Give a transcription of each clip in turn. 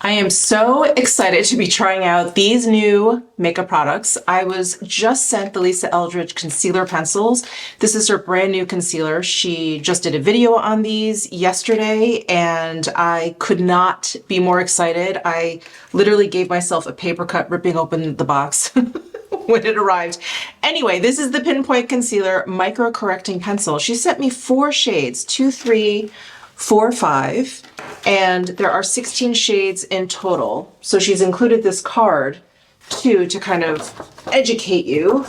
I am so excited to be trying out these new makeup products. I was just sent the Lisa Eldridge concealer pencils. This is her brand new concealer. She just did a video on these yesterday and I could not be more excited. I literally gave myself a paper cut ripping open the box when it arrived. Anyway, this is the Pinpoint Concealer Micro Correcting Pencil. She sent me 4 shades, 2, 3, 4, 5, and there are 16 shades in total. So she's included this card too to kind of educate you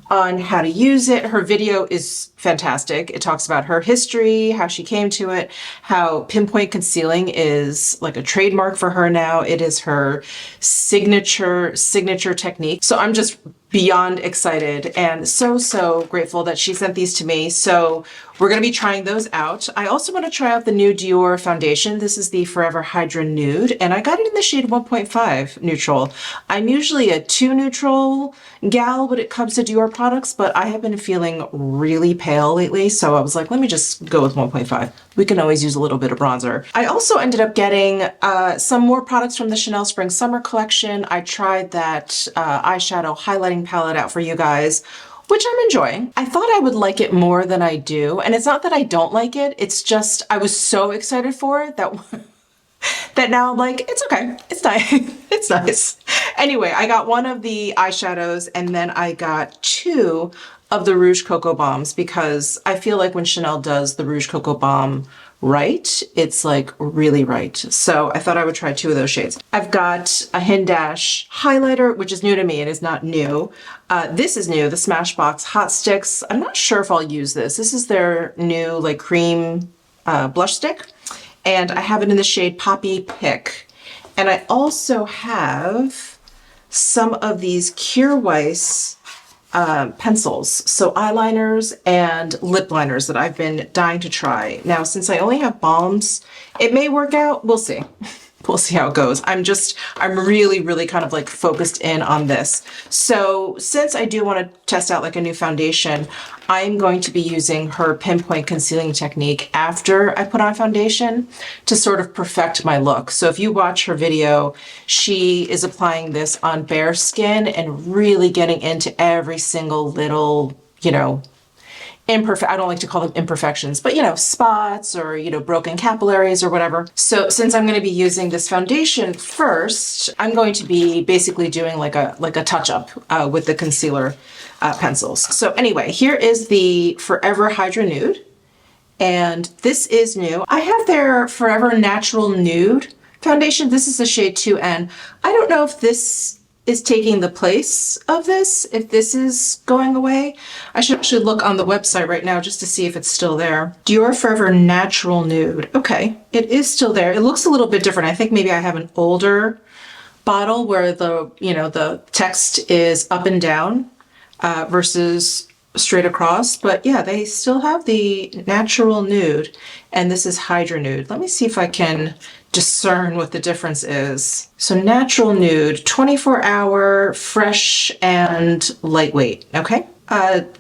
on how to use it. Her video is fantastic. It talks about her history, how she came to it, how pinpoint concealing is like a trademark for her now. It is her signature technique. So I'm just beyond excited and so grateful that she sent these to me. So we're going to be trying those out. I also want to try out the new DIOR foundation. This is the Forever Hydra Nude, and I got it in the shade 1.5 neutral. I'm usually a 2 neutral gal when it comes to DIOR products, but I have been feeling really pale lately, so I was like, let me just go with 1.5. We can always use a little bit of bronzer. I also ended up getting some more products from the Chanel Spring Summer collection. I tried that eyeshadow highlighting palette out for you guys, which I'm enjoying. I thought I would like it more than I do. And it's not that I don't like it. It's just, I was so excited for it that, that now I'm like, it's okay. It's nice. It's nice. Anyway, I got one of the eyeshadows and then I got 2 of the Rouge Coco Bombs because I feel like when Chanel does the Rouge Coco Bomb right, it's like really right. So I thought I would try 2 of those shades. I've got a Hin Dash highlighter, which is new to me. It is not new. This is new, the Smashbox Hot Sticks. I'm not sure if I'll use this. This is their new like cream blush stick. And I have it in the shade Poppy Pick. And I also have some of these Kjaer Weis pencils, so eyeliners and lip liners that I've been dying to try. Now, since I only have balms, it may work out. We'll see. We'll see how it goes. I'm really kind of like focused in on this. So since I do want to test out like a new foundation, I'm going to be using her pinpoint concealing technique after I put on foundation to sort of perfect my look. So if you watch her video, she is applying this on bare skin and really getting into every single little, you know, I don't like to call them imperfections, but you know, spots or, you know, broken capillaries or whatever. So since I'm going to be using this foundation first, I'm going to be basically doing like a touch up with the concealer pencils. So anyway, here is the Forever Hydra Nude. And this is new. I have their Forever Natural Nude foundation. This is the shade 2N. I don't know if this is taking the place of this, if this is going away. I should actually look on the website right now just to see if it's still there. DIOR Forever Natural Nude. Okay, it is still there. It looks a little bit different. I think maybe I have an older bottle where the, you know, the text is up and down versus straight across. But yeah, they still have the Natural Nude, and this is Hydra Nude. Let me see if I can discern what the difference is. So Natural Nude, 24-hour, fresh and lightweight, okay?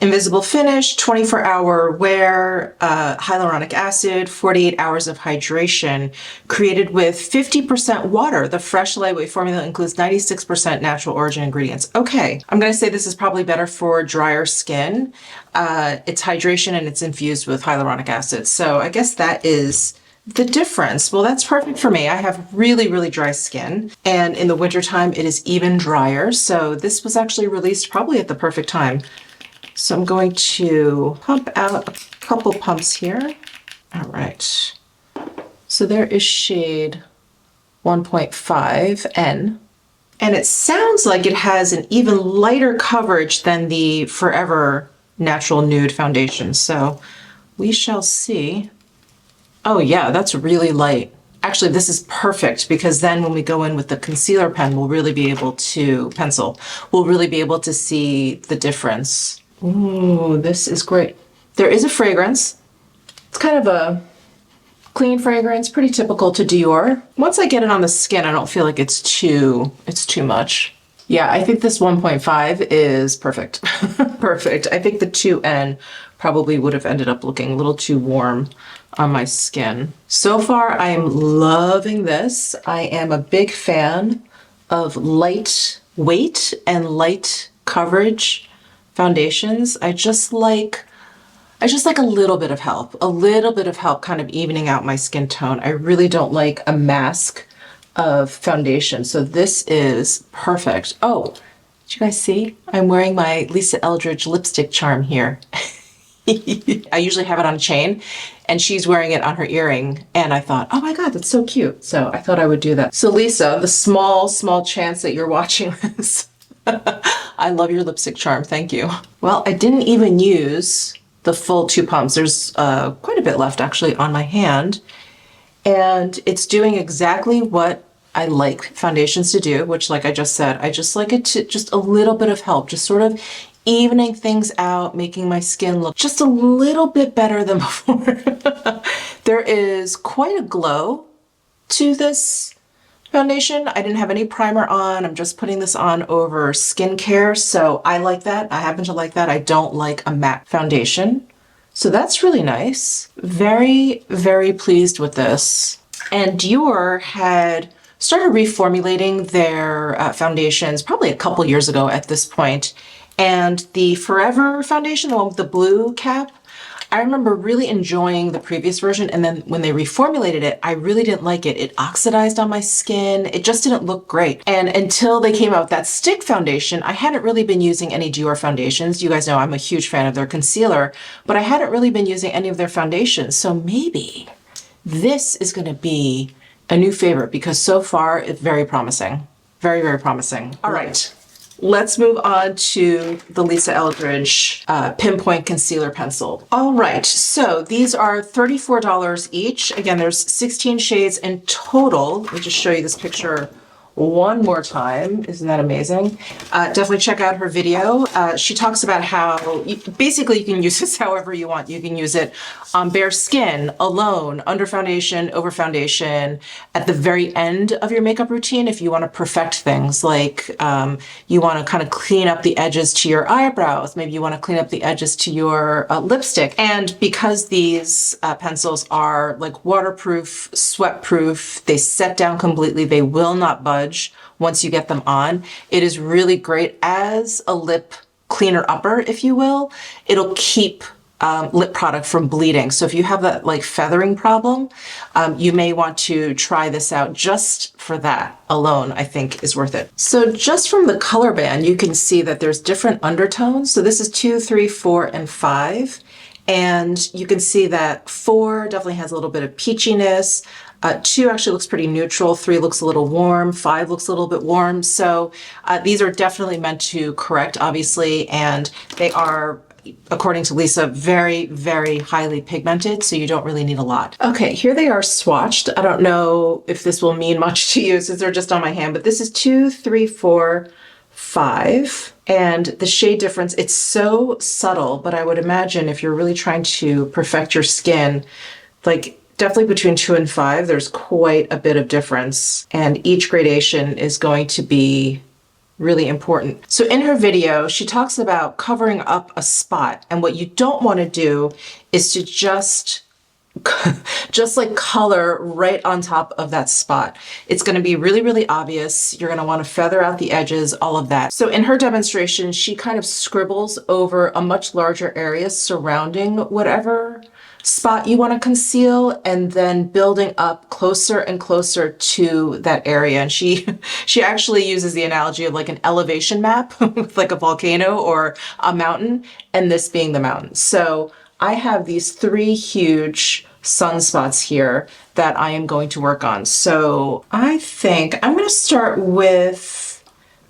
Invisible finish, 24-hour wear, hyaluronic acid, 48 hours of hydration, created with 50% water. The fresh lightweight formula includes 96% natural origin ingredients. Okay, I'm gonna say this is probably better for drier skin. It's hydration and it's infused with hyaluronic acid. So I guess that is the difference. Well, that's perfect for me. I have really dry skin, and in the wintertime it is even drier. So this was actually released probably at the perfect time. So I'm going to pump out a couple pumps here. All right. So there is shade 1.5N. And it sounds like it has an even lighter coverage than the Forever Natural Nude foundation. So we shall see. Oh yeah, that's really light. Actually, this is perfect because then when we go in with the concealer pen, we'll really be able to, we'll really be able to see the difference. Ooh, this is great. There is a fragrance. It's kind of a clean fragrance, pretty typical to DIOR. Once I get it on the skin, I don't feel like it's too much. Yeah, I think this 1.5 is perfect. Perfect. I think the 2N probably would have ended up looking a little too warm on my skin. So far, I am loving this. I am a big fan of lightweight and light coverage foundations. I just like a little bit of help kind of evening out my skin tone. I really don't like a mask of foundation. So this is perfect. Oh, did you guys see? I'm wearing my Lisa Eldridge lipstick charm here. I usually have it on a chain and she's wearing it on her earring. And I thought, oh my God, that's so cute. So I thought I would do that. So Lisa, the small chance that you're watching this, I love your lipstick charm. Thank you. Well, I didn't even use the full 2 pumps. There's quite a bit left actually on my hand. And it's doing exactly what I like foundations to do, which like I just said, I just like it to just a little bit of help, just sort of evening things out, making my skin look just a little bit better than before. There is quite a glow to this foundation. I didn't have any primer on. I'm just putting this on over skincare. So I like that. I happen to like that. I don't like a matte foundation. So that's really nice. Very, very pleased with this. And DIOR had started reformulating their foundations probably a couple years ago at this point. And the Forever foundation, the one with the blue cap, I remember really enjoying the previous version. And then when they reformulated it, I really didn't like it. It oxidized on my skin. It just didn't look great. And until they came out with that stick foundation, I hadn't really been using any DIOR foundations. You guys know I'm a huge fan of their concealer, but I hadn't really been using any of their foundations. So maybe this is going to be a new favorite because so far it's very promising. Very, very promising. All right. Let's move on to the Lisa Eldridge Pinpoint Concealer Pencil. All right, so these are $34 each. Again, there's 16 shades in total. Let me just show you this picture one more time. Isn't that amazing? Definitely check out her video. She talks about how basically you can use this however you want. You can use it on bare skin, alone, under foundation, over foundation, at the very end of your makeup routine if you want to perfect things like you want to kind of clean up the edges to your eyebrows. Maybe you want to clean up the edges to your lipstick. And because these pencils are like waterproof, sweat-proof, they set down completely, they will not budge once you get them on. It is really great as a lip cleaner upper, if you will. It'll keep lip product from bleeding. So if you have that like feathering problem, you may want to try this out just for that alone, I think is worth it. So just from the color band, you can see that there's different undertones. So this is 2, 3, 4, and 5. And you can see that 4 definitely has a little bit of peachiness. 2 actually looks pretty neutral. 3 looks a little warm. 5 looks a little bit warm. So these are definitely meant to correct, obviously, and they are, according to Lisa, very, very highly pigmented, so you don't really need a lot. Okay, here they are swatched. I don't know if this will mean much to you since they're just on my hand, but this is 2, 3, 4, 5. And the shade difference, it's so subtle, but I would imagine if you're really trying to perfect your skin, like definitely between 2 and 5, there's quite a bit of difference. And each gradation is going to be really important. So in her video, she talks about covering up a spot. And what you don't want to do is to just like color right on top of that spot. It's going to be really, really obvious. You're going to want to feather out the edges, all of that. So in her demonstration, she kind of scribbles over a much larger area surrounding whatever spot you want to conceal and then building up closer and closer to that area. And she actually uses the analogy of like an elevation map with like a volcano or a mountain, and this being the mountain. So I have these 3 huge sunspots here that I am going to work on. So I think I'm going to start with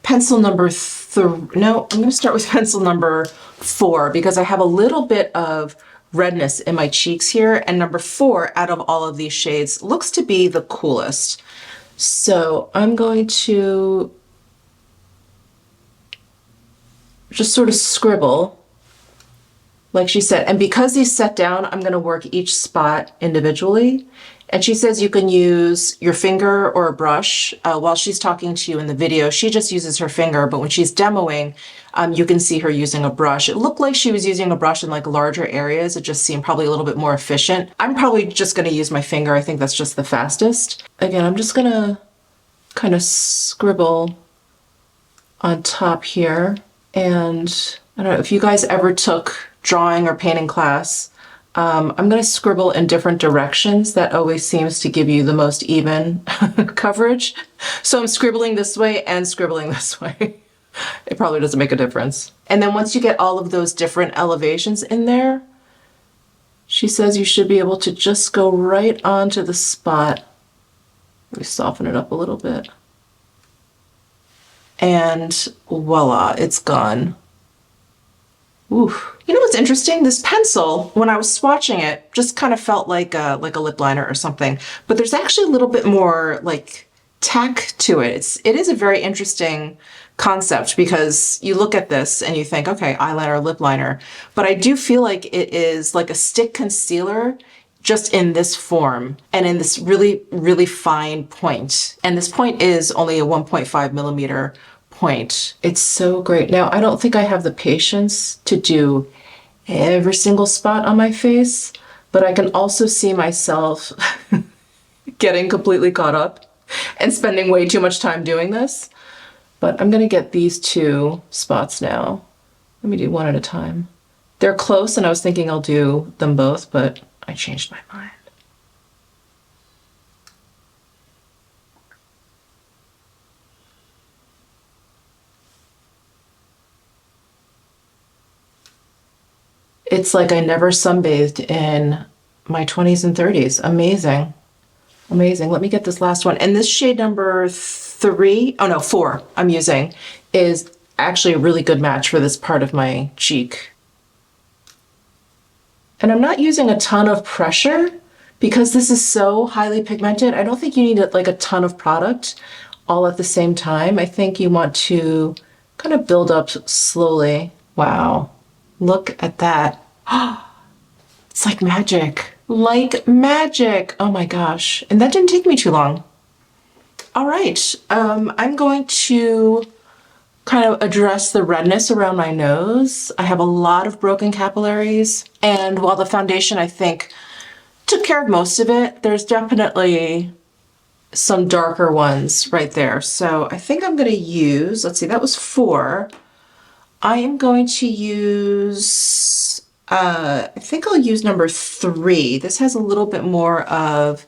pencil number 3. No, I'm going to start with pencil number 4 because I have a little bit of redness in my cheeks here, and number 4 out of all of these shades looks to be the coolest. So I'm going to just sort of scribble like she said, and because these set down, I'm going to work each spot individually And she says you can use your finger or a brush. While she's talking to you in the video, she just uses her finger, but when she's demoing, you can see her using a brush. It looked like she was using a brush in like larger areas. It just seemed probably a little bit more efficient. I'm probably just gonna use my finger. I think that's just the fastest. Again, I'm just gonna kind of scribble on top here. And I don't know if you guys ever took drawing or painting class. I'm going to scribble in different directions. That always seems to give you the most even coverage. So I'm scribbling this way and scribbling this way. It probably doesn't make a difference. And then once you get all of those different elevations in there, she says you should be able to just go right onto the spot. Let me soften it up a little bit. And voila, it's gone. Oof. You know what's interesting? This pencil, when I was swatching it, just kind of felt like a lip liner or something. But there's actually a little bit more like tack to it. It is a very interesting concept because you look at this and you think, okay, eyeliner, lip liner. But I do feel like it is like a stick concealer just in this form and in this really, really fine point. And this point is only a 1.5 millimeter point. It's so great. Now, I don't think I have the patience to do every single spot on my face, but I can also see myself getting completely caught up and spending way too much time doing this. But I'm gonna get these two spots now. Let me do one at a time. They're close and I was thinking I'll do them both, but I changed my mind. It's like I never sunbathed in my 20s and 30s. Amazing. Amazing. Let me get this last one. And this shade number 4 I'm using is actually a really good match for this part of my cheek. And I'm not using a ton of pressure because this is so highly pigmented. I don't think you need like a ton of product all at the same time. I think you want to kind of build up slowly. Wow. Look at that. It's like magic. Like magic. Oh my gosh. And that didn't take me too long. All right. I'm going to kind of address the redness around my nose. I have a lot of broken capillaries. And while the foundation, I think, took care of most of it, there's definitely some darker ones right there. So I think I'm going to use, let's see, that was 4. I am going to use, I think I'll use number 3. This has a little bit more of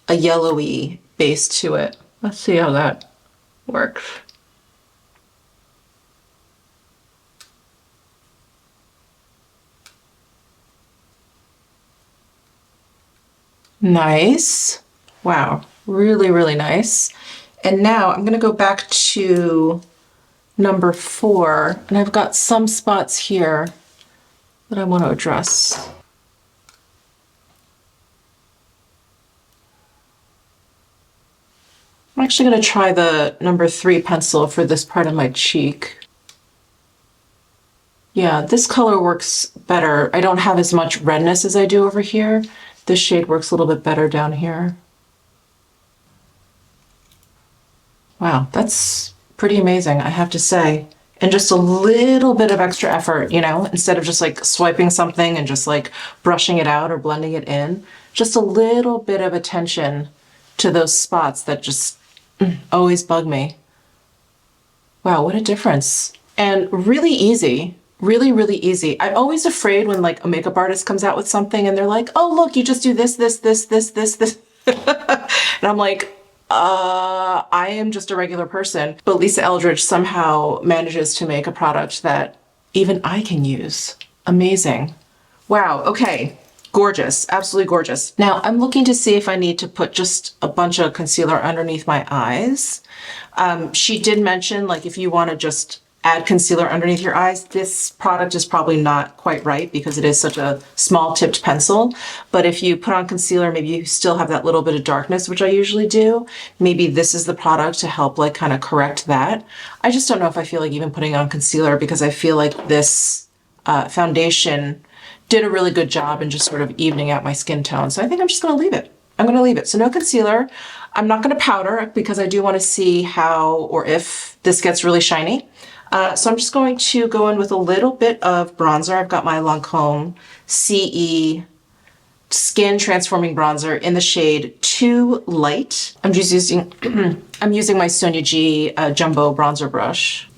a yellowy base to it. Let's see how that works. Nice. Wow, really, really nice. And now I'm gonna go back to number 4, and I've got some spots here that I want to address. I'm actually going to try the number 3 pencil for this part of my cheek. Yeah, this color works better. I don't have as much redness as I do over here. This shade works a little bit better down here. Wow, that's pretty amazing, I have to say. And just a little bit of extra effort, you know, instead of just like swiping something and just like brushing it out or blending it in, just a little bit of attention to those spots that just always bug me. Wow, what a difference. And really easy, really, really easy. I'm always afraid when like a makeup artist comes out with something and they're like, oh, look, you just do this, this, this, this, this, this. And I'm like, I am just a regular person, but Lisa Eldridge somehow manages to make a product that even I can use. Amazing. Wow, okay. Gorgeous, absolutely gorgeous. Now I'm looking to see if I need to put just a bunch of concealer underneath my eyes. She did mention like if you want to just add concealer underneath your eyes, this product is probably not quite right because it is such a small tipped pencil. But if you put on concealer, maybe you still have that little bit of darkness, which I usually do. Maybe this is the product to help like kind of correct that. I just don't know if I feel like even putting on concealer because I feel like this foundation did a really good job in just sort of evening out my skin tone. So I think I'm just going to leave it. I'm gonna leave it. So no concealer. I'm not gonna powder because I do wanna see how or if this gets really shiny. So I'm just going to go in with a little bit of bronzer. I've got my Lancome CE Skin Transforming Bronzer in the shade Too Light. I'm just using, I'm using my Sonia G Jumbo Bronzer Brush.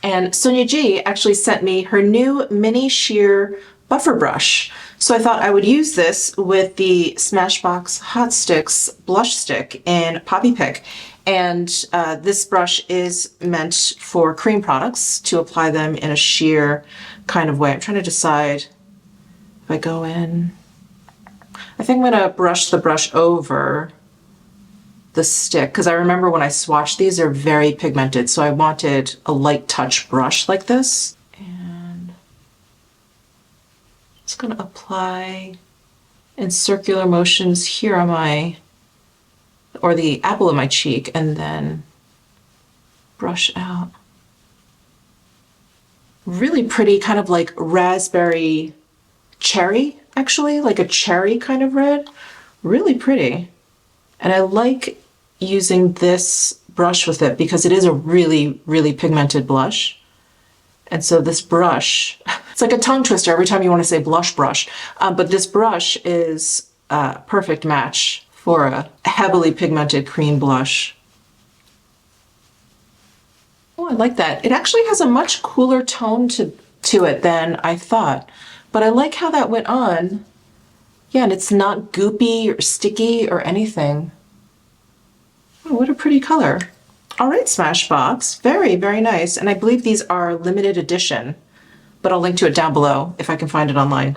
And Sonia G actually sent me her new mini sheer buffer brush. So I thought I would use this with the Smashbox Hot Sticks blush stick in Poppy Pick. And this brush is meant for cream products to apply them in a sheer kind of way. I'm trying to decide if I go in. I think I'm gonna brush the brush over the stick, because I remember when I swatched these, they're very pigmented, so I wanted a light touch brush like this. And just gonna apply in circular motions here on my, or the apple of my cheek, and then brush out. Really pretty, kind of like raspberry cherry, actually, like a cherry kind of red. Really pretty. And I like using this brush with it because it is a really, really pigmented blush. And so this brush, it's like a tongue twister every time you want to say blush brush. But this brush is a perfect match for a heavily pigmented cream blush. Oh, I like that. It actually has a much cooler tone to it than I thought. But I like how that went on. Yeah, and it's not goopy or sticky or anything. Oh, what a pretty color. All right, Smashbox. Very, very nice. And I believe these are limited edition, but I'll link to it down below if I can find it online.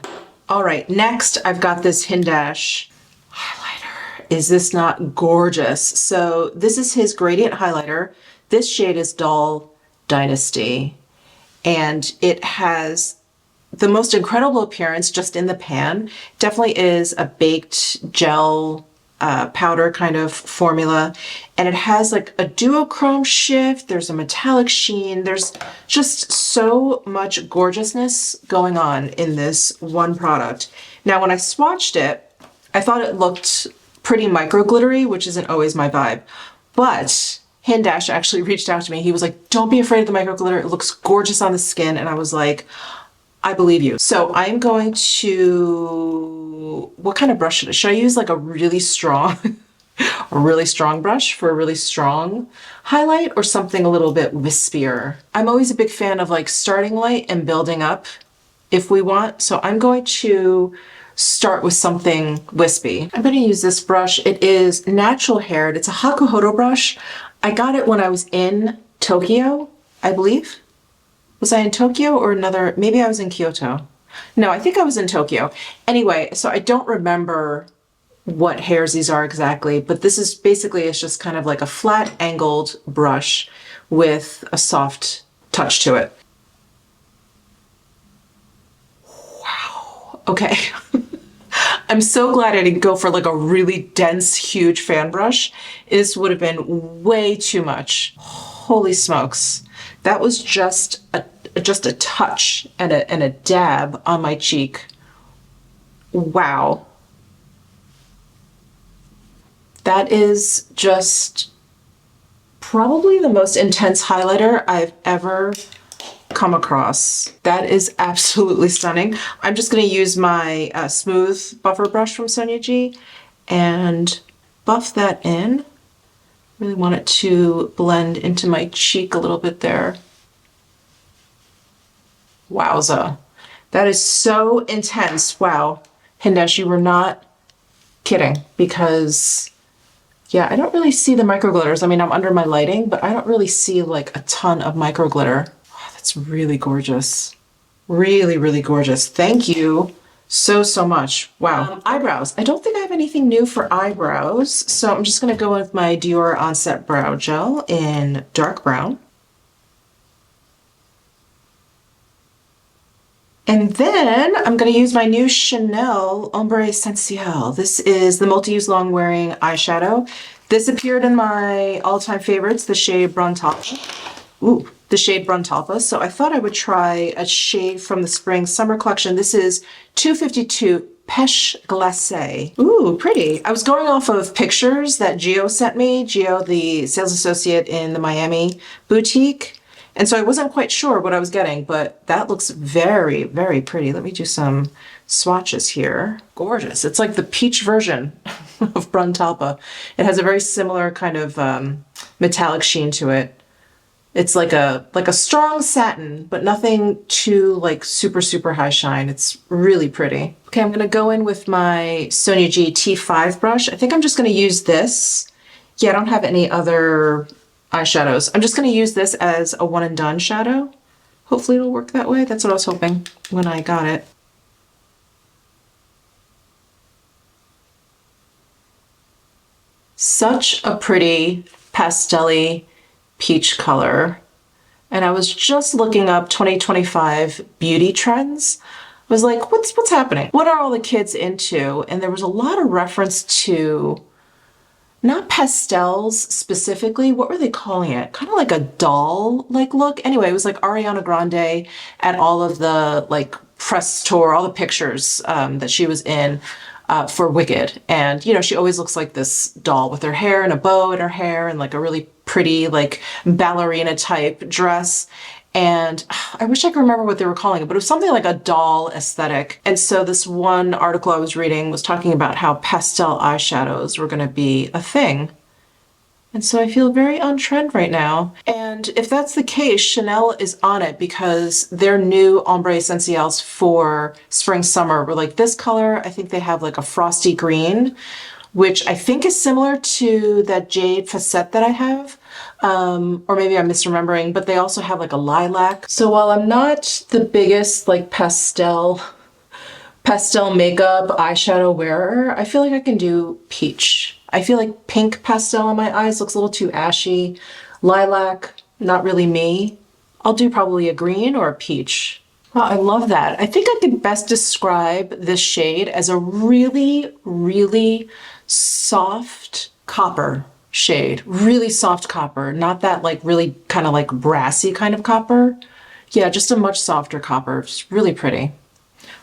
All right, next I've got this Hindash highlighter. Is this not gorgeous? So this is his gradient highlighter. This shade is Doll Dynasty, and it has the most incredible appearance just in the pan. Definitely is a baked gel powder kind of formula, and it has like a duochrome shift. There's a metallic sheen. There's just so much gorgeousness going on in this one product. Now, when I swatched it, I thought it looked pretty micro glittery, which isn't always my vibe, but Hindash actually reached out to me. He was like, don't be afraid of the micro glitter. It looks gorgeous on the skin. And I was like, I believe you. So I'm going to, what kind of brush should I use? Like a really strong, a really strong brush for a really strong highlight, or something a little bit wispier. I'm always a big fan of like starting light and building up if we want. So I'm going to start with something wispy. I'm going to use this brush. It is natural haired. It's a Hakuhodo brush. I got it when I was in Tokyo, I believe. Was I in Tokyo or another? Maybe I was in Kyoto. No, I think I was in Tokyo. Anyway, so I don't remember what hairs these are exactly, but this is basically, it's just kind of like a flat angled brush with a soft touch to it. Wow. Okay. I'm so glad I didn't go for like a really dense, huge fan brush. This would have been way too much. Holy smokes. That was just a touch and a dab on my cheek. Wow. That is just probably the most intense highlighter I've ever come across. That is absolutely stunning. I'm just going to use my smooth buffer brush from Sonia G and buff that in. Really want it to blend into my cheek a little bit there. Wowza. That is so intense. Wow. Hindash, you were not kidding, because yeah, I don't really see the micro glitters. I mean, I'm under my lighting, but I don't really see like a ton of micro glitter. Wow, that's really gorgeous. Really, really gorgeous. Thank you so much. Wow. Eyebrows. I don't think I have anything new for eyebrows, so I'm just going to go with my DIOR Onset Brow Gel in dark brown. And then I'm going to use my new Chanel Ombre Essentiel. This is the multi-use long wearing eyeshadow. This appeared in my all-time favorites, the shade Brontal. Ooh, the shade Bruntalpa. So I thought I would try a shade from the spring summer collection. This is 252 Pêche Glacée. Ooh, pretty. I was going off of pictures that Gio sent me. Gio, the sales associate in the Miami boutique. And so I wasn't quite sure what I was getting, but that looks very, very pretty. Let me do some swatches here. Gorgeous. It's like the peach version of Bruntalpa. It has a very similar kind of metallic sheen to it. It's like a strong satin, but nothing too like super high shine. It's really pretty. Okay, I'm gonna go in with my Sonia G T5 brush. I think I'm just gonna use this. Yeah, I don't have any other eyeshadows. I'm just gonna use this as a one and done shadow. Hopefully it'll work that way. That's what I was hoping when I got it. Such a pretty pastel-y peach color. And I was just looking up 2025 beauty trends. I was like, what's happening? What are all the kids into? And there was a lot of reference to not pastels specifically. What were they calling it? Kind of like a doll-like look. Anyway, it was like Ariana Grande at all of the like press tour, all the pictures that she was in for Wicked. And, you know, she always looks like this doll with her hair and a bow in her hair and like a really pretty like ballerina type dress. And I wish I could remember what they were calling it, but it was something like a doll aesthetic. And so this one article I was reading was talking about how pastel eyeshadows were going to be a thing. And so I feel very on trend right now. And if that's the case, Chanel is on it because their new Ombre Essentials for spring summer were like this color. I think they have like a frosty green, which I think is similar to that Jade Facette that I have. Or maybe I'm misremembering, but they also have like a lilac. So while I'm not the biggest like pastel makeup eyeshadow wearer, I feel like I can do peach. I feel like pink pastel on my eyes looks a little too ashy. Lilac, not really me. I'll do probably a green or a peach. Wow, I love that. I think I could best describe this shade as a really, really soft copper shade. Really soft copper, not that like really kind of like brassy kind of copper. Yeah, just a much softer copper. It's really pretty.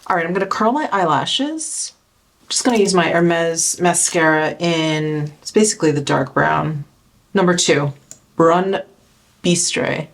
All right, I'm gonna curl my eyelashes. I'm just gonna use my Hermes mascara in, it's basically the dark brown. Number 2, Brun Bistre.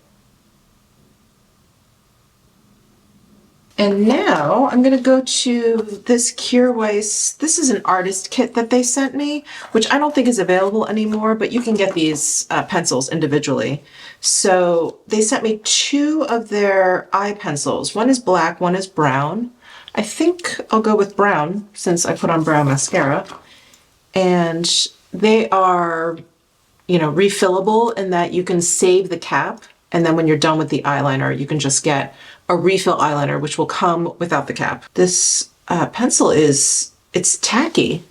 And now I'm gonna go to this Kierweiss. This is an artist kit that they sent me, which I don't think is available anymore, but you can get these pencils individually. So they sent me 2 of their eye pencils. One is black, one is brown. I think I'll go with brown since I put on brown mascara. And they are, you know, refillable in that you can save the cap. And then when you're done with the eyeliner, you can just get a refill eyeliner, which will come without the cap. This pencil it's tacky.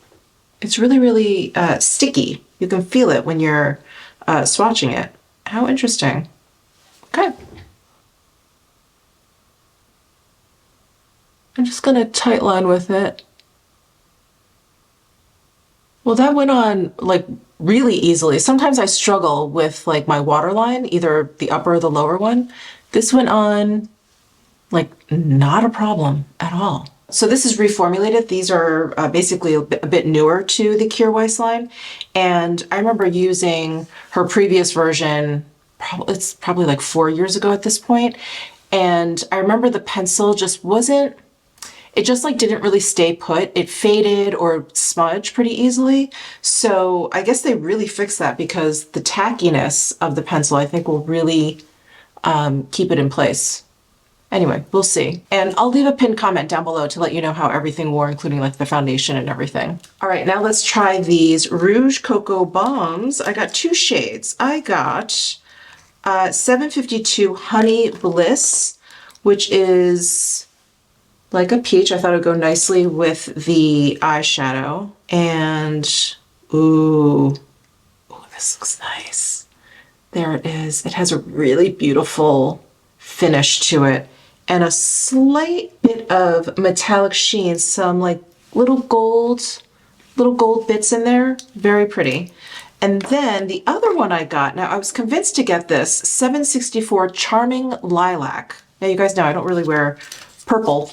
It's really, really sticky. You can feel it when you're swatching it. How interesting. Okay. I'm just gonna tight line with it. Well, that went on like really easily. Sometimes I struggle with like my waterline, either the upper or the lower one. This went on like not a problem at all. So this is reformulated. These are basically a bit newer to the Kierweiss line. And I remember using her previous version, it's probably like 4 years ago at this point. And I remember the pencil just wasn't, it just like didn't really stay put. It faded or smudged pretty easily. So I guess they really fixed that because the tackiness of the pencil, I think, will really keep it in place. Anyway, we'll see. And I'll leave a pinned comment down below to let you know how everything wore, including like the foundation and everything. All right, now let's try these Rouge Coco Bombs. I got 2 shades. I got 752 Honey Bliss, which is like a peach. I thought it would go nicely with the eyeshadow. And ooh, this looks nice. There it is. It has a really beautiful finish to it and a slight bit of metallic sheen, some like little gold bits in there. Very pretty. And then the other one I got, now I was convinced to get this, 764 Charming Lilac. Now you guys know I don't really wear purple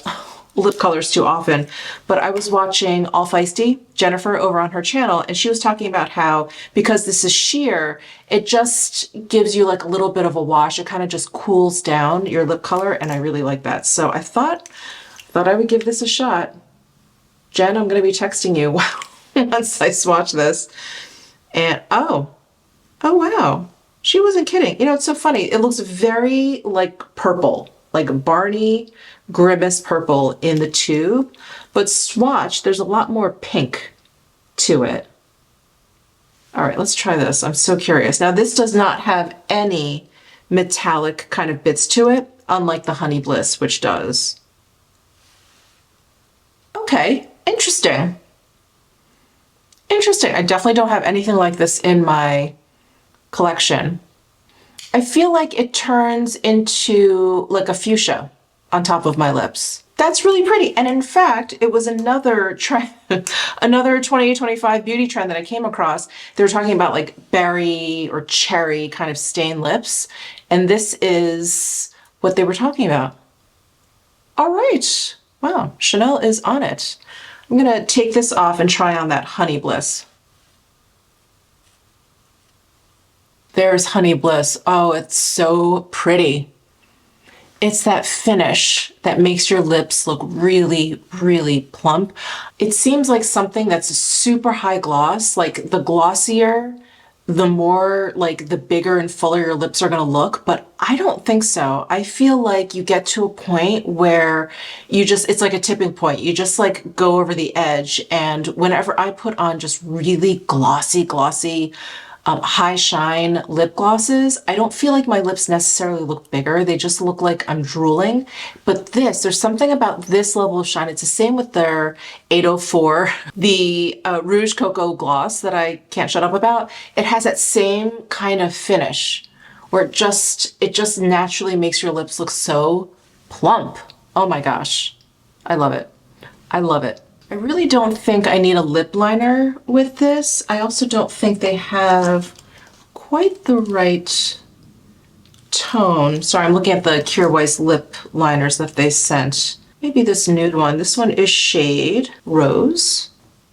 lip colors too often, but I was watching All Feisty, Jennifer, over on her channel, and she was talking about how because this is sheer, it just gives you like a little bit of a wash. It kind of just cools down your lip color, and I really like that. So I thought I would give this a shot. Jen, I'm going to be texting you once I swatch this. And oh wow, she wasn't kidding. You know, it's so funny. It looks very like purple, like Barney Grimace purple in the tube, but swatch, there's a lot more pink to it. All right, let's try this. I'm so curious. Now this does not have any metallic kind of bits to it, unlike the Honey Bliss, which does. Okay, interesting. Interesting. I definitely don't have anything like this in my collection. I feel like it turns into like a fuchsia on top of my lips. That's really pretty. And in fact, it was another trend, another 2025 beauty trend that I came across. They were talking about like berry or cherry kind of stained lips. And this is what they were talking about. All right. Wow. Chanel is on it. I'm going to take this off and try on that Honey Bliss. There's Honey Bliss. Oh, it's so pretty. It's that finish that makes your lips look really, really plump. It seems like something that's super high gloss, like the glossier, the more like the bigger and fuller your lips are gonna look, but I don't think so. I feel like you get to a point where you just, it's like a tipping point. You just like go over the edge. And whenever I put on just really glossy, high shine lip glosses, I don't feel like my lips necessarily look bigger. They just look like I'm drooling. But there's something about this level of shine. It's the same with their 804, the Rouge Cocoa gloss that I can't shut up about. It has that same kind of finish where it just naturally makes your lips look so plump. Oh my gosh. I love it. I love it. I really don't think I need a lip liner with this. I also don't think they have quite the right tone. Sorry, I'm looking at the Kjaer Weis lip liners that they sent. Maybe this nude one. This one is shade Rose.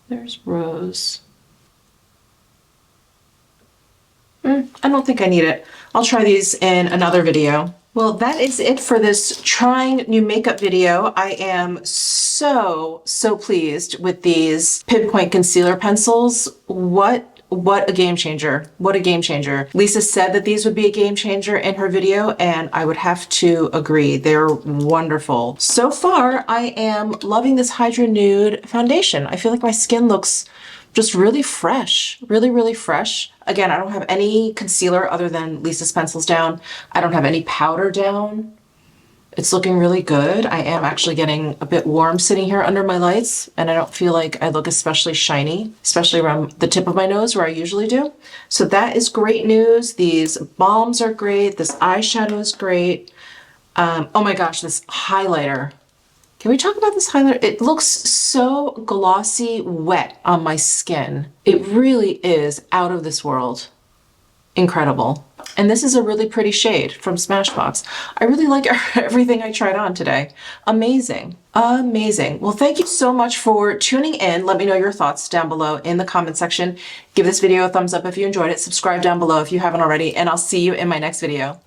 There's Rose. I don't think I need it. I'll try these in another video. Well, that is it for this trying new makeup video. I am so pleased with these Pinpoint concealer pencils. What a game changer. What a game changer. Lisa said that these would be a game changer in her video, and I would have to agree. They're wonderful. So far, I am loving this Hydra Nude foundation. I feel like my skin looks just really fresh, really fresh. Again, I don't have any concealer other than Lisa's pencils down. I don't have any powder down. It's looking really good. I am actually getting a bit warm sitting here under my lights, and I don't feel like I look especially shiny, especially around the tip of my nose where I usually do. So that is great news. These balms are great. This eyeshadow is great. Oh my gosh, this highlighter. Can we talk about this highlighter? It looks so glossy wet on my skin. It really is out of this world. Incredible. And this is a really pretty shade from Smashbox. I really like everything I tried on today. Amazing. Amazing. Well, thank you so much for tuning in. Let me know your thoughts down below in the comment section. Give this video a thumbs up if you enjoyed it. Subscribe down below if you haven't already, and I'll see you in my next video.